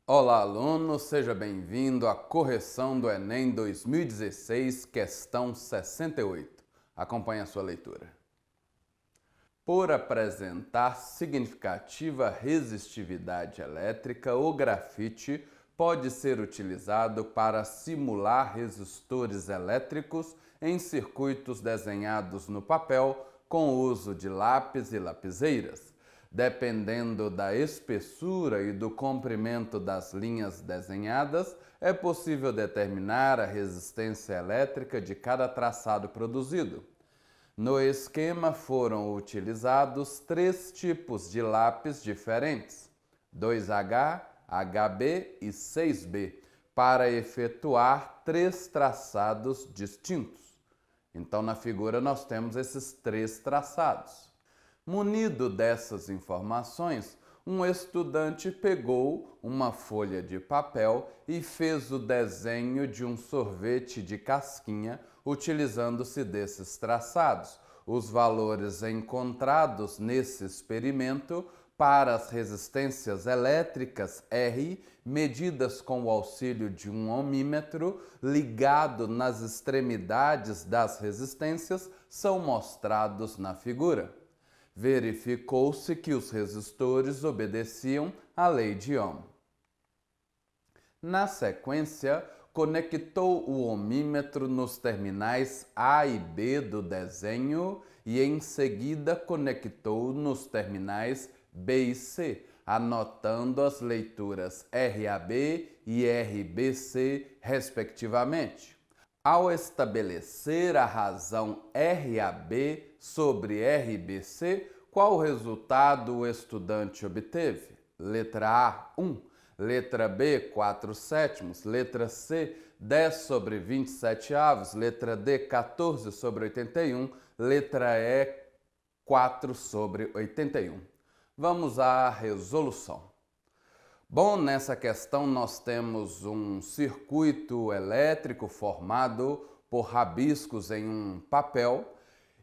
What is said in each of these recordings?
Olá, aluno, seja bem-vindo à correção do Enem 2016, questão 68. Acompanhe a sua leitura. Por apresentar significativa resistividade elétrica, o grafite pode ser utilizado para simular resistores elétricos em circuitos desenhados no papel com o uso de lápis e lapiseiras. Dependendo da espessura e do comprimento das linhas desenhadas, é possível determinar a resistência elétrica de cada traçado produzido. No esquema foram utilizados três tipos de lápis diferentes, 2H, HB e 6B, para efetuar três traçados distintos. Então, na figura, nós temos esses três traçados. Munido dessas informações, um estudante pegou uma folha de papel e fez o desenho de um sorvete de casquinha utilizando-se desses traçados. Os valores encontrados nesse experimento para as resistências elétricas R, medidas com o auxílio de um ohmímetro ligado nas extremidades das resistências, são mostrados na figura. Verificou-se que os resistores obedeciam à lei de Ohm. Na sequência, conectou o ohmímetro nos terminais A e B do desenho e em seguida conectou nos terminais B e C, anotando as leituras RAB e RBC, respectivamente. Ao estabelecer a razão RAB sobre RBC, qual resultado o estudante obteve? Letra A, 1. Letra B, 4/7. Letra C, 10 sobre 27/. Letra D, 14 sobre 81. Letra E, 4 sobre 81. Vamos à resolução. Bom, nessa questão nós temos um circuito elétrico formado por rabiscos em um papel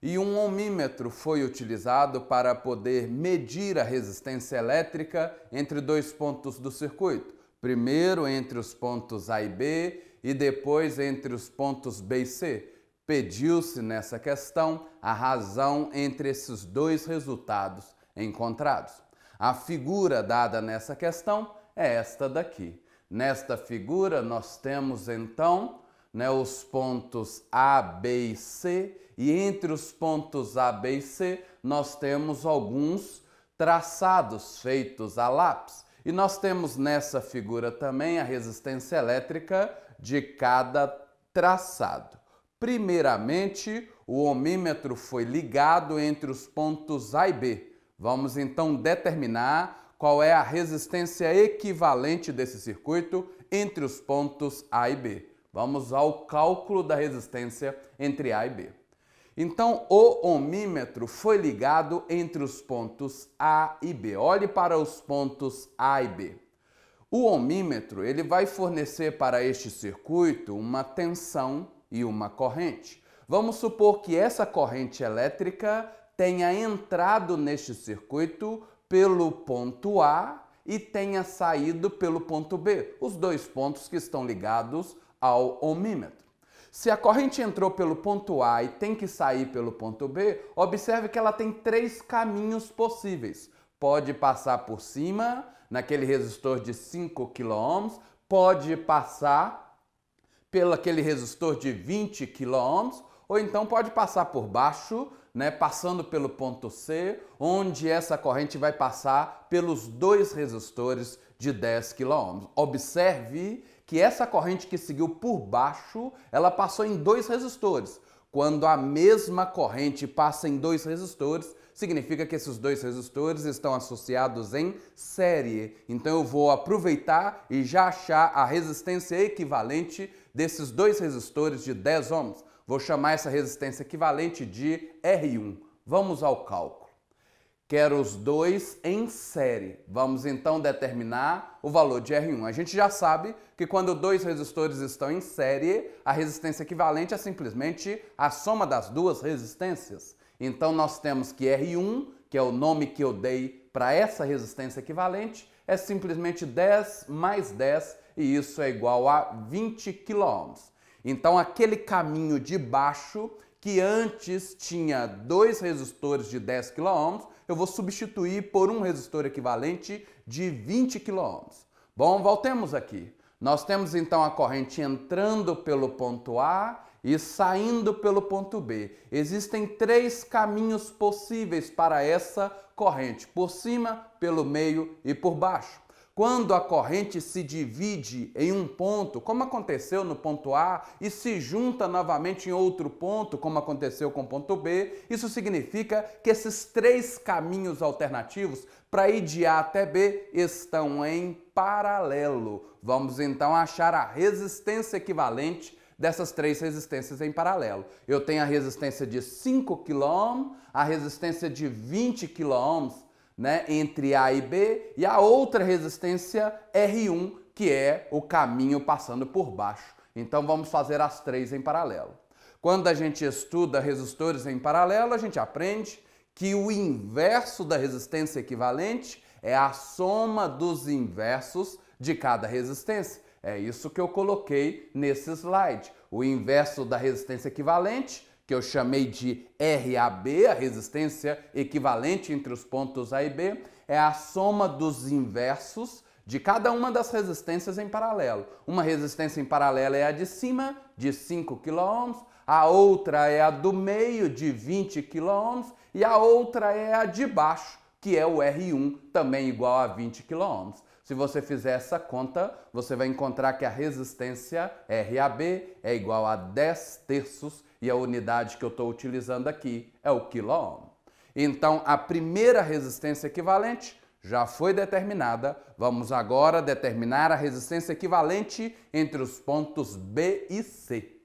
e um ohmímetro foi utilizado para poder medir a resistência elétrica entre dois pontos do circuito. Primeiro entre os pontos A e B e depois entre os pontos B e C. Pediu-se nessa questão a razão entre esses dois resultados encontrados. A figura dada nessa questão é esta daqui. Nesta figura nós temos então os pontos A, B e C, e entre os pontos A, B e C nós temos alguns traçados feitos a lápis. E nós temos nessa figura também a resistência elétrica de cada traçado. Primeiramente, o ohmímetro foi ligado entre os pontos A e B. Vamos então determinar qual é a resistência equivalente desse circuito entre os pontos A e B. Vamos ao cálculo da resistência entre A e B. Então, o ohmímetro foi ligado entre os pontos A e B. Olhe para os pontos A e B. O ohmímetro ele vai fornecer para este circuito uma tensão e uma corrente. Vamos supor que essa corrente elétrica tenha entrado neste circuito pelo ponto A e tenha saído pelo ponto B, os dois pontos que estão ligados ao ohmímetro. Se a corrente entrou pelo ponto A e tem que sair pelo ponto B, observe que ela tem três caminhos possíveis. Pode passar por cima, naquele resistor de 5 kΩ, pode passar pelo aquele resistor de 20 kΩ, ou então pode passar por baixo, passando pelo ponto C, onde essa corrente vai passar pelos dois resistores de 10 kΩ. Observe que essa corrente que seguiu por baixo, ela passou em dois resistores. Quando a mesma corrente passa em dois resistores, significa que esses dois resistores estão associados em série. Então eu vou aproveitar e já achar a resistência equivalente desses dois resistores de 10 ohms. Vou chamar essa resistência equivalente de R1. Vamos ao cálculo. Quero os dois em série. Vamos então determinar o valor de R1. A gente já sabe que quando dois resistores estão em série, a resistência equivalente é simplesmente a soma das duas resistências. Então nós temos que R1, que é o nome que eu dei para essa resistência equivalente, é simplesmente 10 mais 10 e isso é igual a 20 km. Então aquele caminho de baixo que antes tinha 2 resistores de 10 km, eu vou substituir por um resistor equivalente de 20 km. Bom, voltemos aqui. Nós temos então a corrente entrando pelo ponto A e saindo pelo ponto B. Existem 3 caminhos possíveis para essa corrente, por cima, pelo meio e por baixo. Quando a corrente se divide em um ponto, como aconteceu no ponto A, e se junta novamente em outro ponto, como aconteceu com o ponto B, isso significa que esses 3 caminhos alternativos para ir de A até B estão em paralelo. Vamos então achar a resistência equivalente dessas 3 resistências em paralelo. Eu tenho a resistência de 5 kΩ, a resistência de 20 kΩ, entre A e B, e a outra resistência R1, que é o caminho passando por baixo. Então vamos fazer as 3 em paralelo. Quando a gente estuda resistores em paralelo, a gente aprende que o inverso da resistência equivalente é a soma dos inversos de cada resistência. É isso que eu coloquei nesse slide. O inverso da resistência equivalente, que eu chamei de RAB, a resistência equivalente entre os pontos A e B, é a soma dos inversos de cada uma das resistências em paralelo. Uma resistência em paralelo é a de cima, de 5 kΩ, a outra é a do meio, de 20 kΩ, e a outra é a de baixo, que é o R1, também igual a 20 kΩ. Se você fizer essa conta, você vai encontrar que a resistência RAB é igual a 10 terços e a unidade que eu estou utilizando aqui é o quilôohm. Então, a primeira resistência equivalente já foi determinada. Vamos agora determinar a resistência equivalente entre os pontos B e C.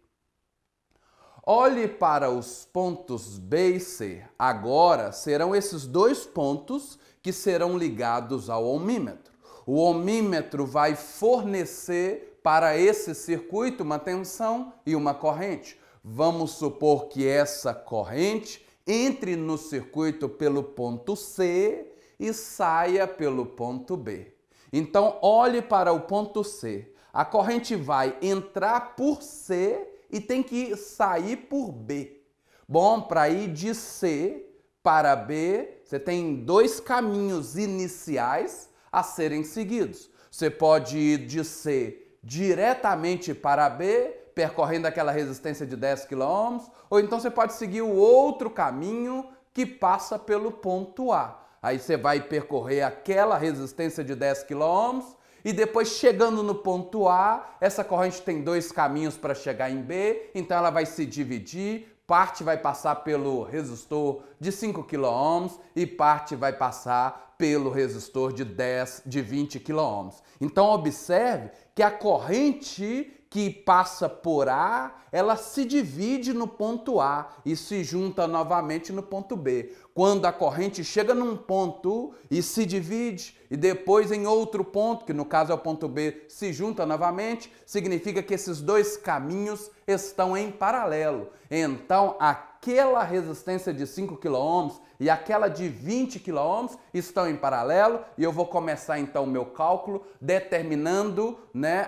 Olhe para os pontos B e C. Agora serão esses 2 pontos que serão ligados ao ohmímetro. O ohmímetro vai fornecer para esse circuito uma tensão e uma corrente. Vamos supor que essa corrente entre no circuito pelo ponto C e saia pelo ponto B. Então, olhe para o ponto C. A corrente vai entrar por C e tem que sair por B. Bom, para ir de C para B, você tem 2 caminhos iniciais a serem seguidos. Você pode ir de C diretamente para B, percorrendo aquela resistência de 10 kΩ, ou então você pode seguir o outro caminho que passa pelo ponto A. Aí você vai percorrer aquela resistência de 10 kΩ e depois chegando no ponto A, essa corrente tem 2 caminhos para chegar em B, então ela vai se dividir. Parte vai passar pelo resistor de 5 kΩ e parte vai passar pelo resistor de 20 kΩ. Então observe que a corrente que passa por A, ela se divide no ponto A e se junta novamente no ponto B. Quando a corrente chega num ponto e se divide e depois em outro ponto, que no caso é o ponto B, se junta novamente, significa que esses 2 caminhos estão em paralelo. Então, aquela resistência de 5 kΩ e aquela de 20 kΩ estão em paralelo e eu vou começar então o meu cálculo determinando,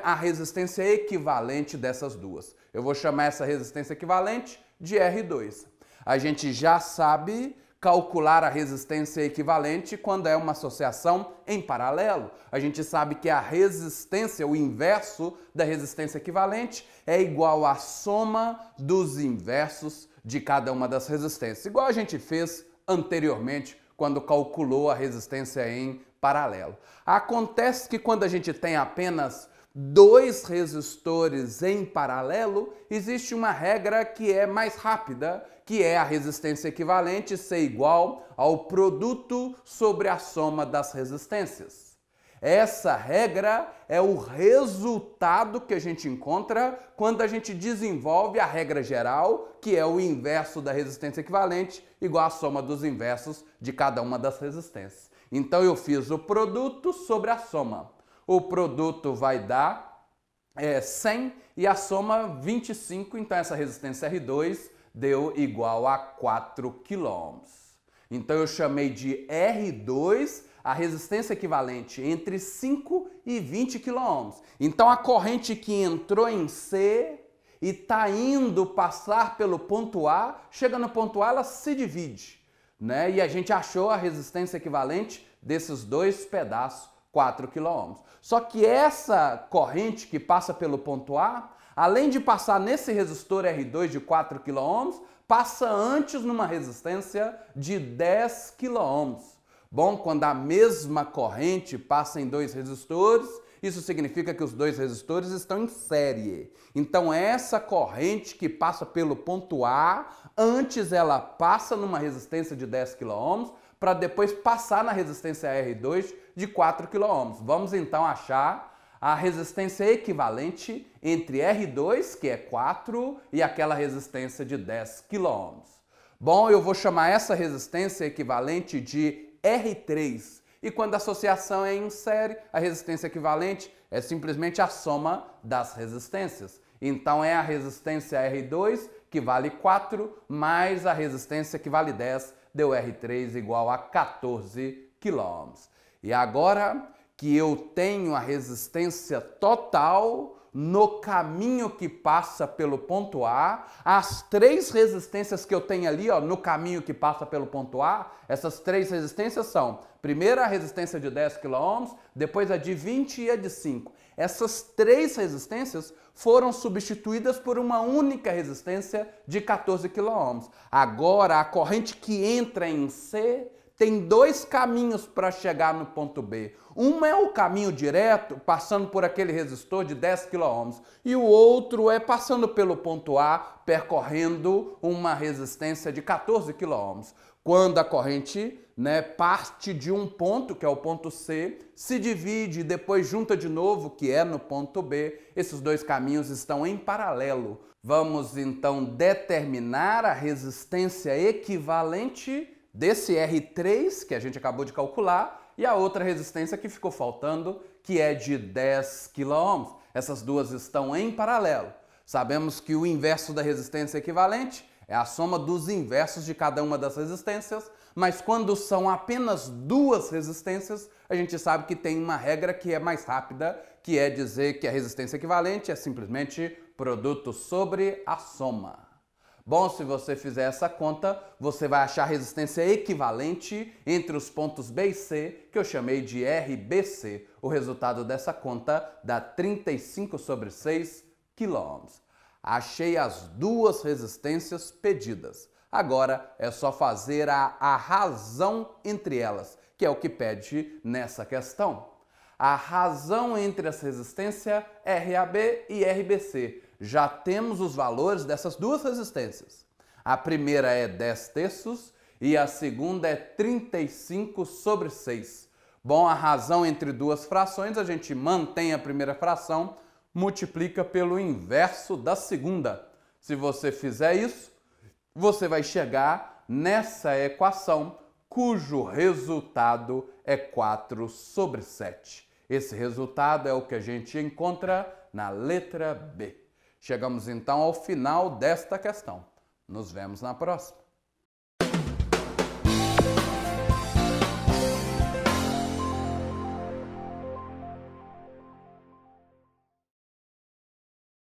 a resistência equivalente dessas duas. Eu vou chamar essa resistência equivalente de R2. A gente já sabe calcular a resistência equivalente quando é uma associação em paralelo. A gente sabe que a resistência, o inverso da resistência equivalente, é igual à soma dos inversos de cada uma das resistências, igual a gente fez anteriormente quando calculou a resistência em paralelo. Acontece que quando a gente tem apenas 2 resistores em paralelo, existe uma regra que é mais rápida, que é a resistência equivalente ser igual ao produto sobre a soma das resistências. Essa regra é o resultado que a gente encontra quando a gente desenvolve a regra geral, que é o inverso da resistência equivalente, igual à soma dos inversos de cada uma das resistências. Então eu fiz o produto sobre a soma. O produto vai dar 100 e a soma 25, então essa resistência R2 deu igual a 4 kΩ. Então eu chamei de R2 a resistência equivalente entre 5 e 20 kΩ. Então a corrente que entrou em C e está indo passar pelo ponto A, chega no ponto A, ela se divide, né? E a gente achou a resistência equivalente desses dois pedaços, 4 kΩ. Só que essa corrente que passa pelo ponto A, além de passar nesse resistor R2 de 4 kΩ, passa antes numa resistência de 10 kΩ. Bom, quando a mesma corrente passa em dois resistores, isso significa que os dois resistores estão em série. Então essa corrente que passa pelo ponto A, antes ela passa numa resistência de 10 kΩ, para depois passar na resistência R2 de 4 kΩ. Vamos então achar a resistência equivalente entre R2, que é 4, e aquela resistência de 10 kΩ. Bom, eu vou chamar essa resistência equivalente de R3. E quando a associação é em série, a resistência equivalente é simplesmente a soma das resistências. Então é a resistência R2, que vale 4, mais a resistência que vale 10, deu R3 igual a 14 kΩ. E agora que eu tenho a resistência total no caminho que passa pelo ponto A, as três resistências que eu tenho ali, ó, no caminho que passa pelo ponto A, essas três resistências são, primeiro a resistência de 10 kΩ, depois a de 20 e a de 5. Essas três resistências foram substituídas por uma única resistência de 14 kΩ. Agora, a corrente que entra em C tem dois caminhos para chegar no ponto B. Um é o caminho direto, passando por aquele resistor de 10 kΩ, e o outro é passando pelo ponto A, percorrendo uma resistência de 14 kΩ. Quando a corrente, parte de um ponto, que é o ponto C, se divide e depois junta de novo, que é no ponto B, esses dois caminhos estão em paralelo. Vamos então determinar a resistência equivalente desse R3, que a gente acabou de calcular, e a outra resistência que ficou faltando, que é de 10 kΩ. Essas duas estão em paralelo. Sabemos que o inverso da resistência equivalente é a soma dos inversos de cada uma das resistências, mas quando são apenas duas resistências, a gente sabe que tem uma regra que é mais rápida, que é dizer que a resistência equivalente é simplesmente produto sobre a soma. Bom, se você fizer essa conta, você vai achar a resistência equivalente entre os pontos B e C, que eu chamei de RBC. O resultado dessa conta dá 35/6 kΩ. Achei as duas resistências pedidas. Agora é só fazer a razão entre elas, que é o que pede nessa questão. A razão entre as resistências RAB e RBC. Já temos os valores dessas duas resistências. A primeira é 10 terços e a segunda é 35/6. Bom, a razão entre duas frações, a gente mantém a primeira fração, multiplica pelo inverso da segunda. Se você fizer isso, você vai chegar nessa equação, cujo resultado é 4/7. Esse resultado é o que a gente encontra na letra B. Chegamos então ao final desta questão. Nos vemos na próxima.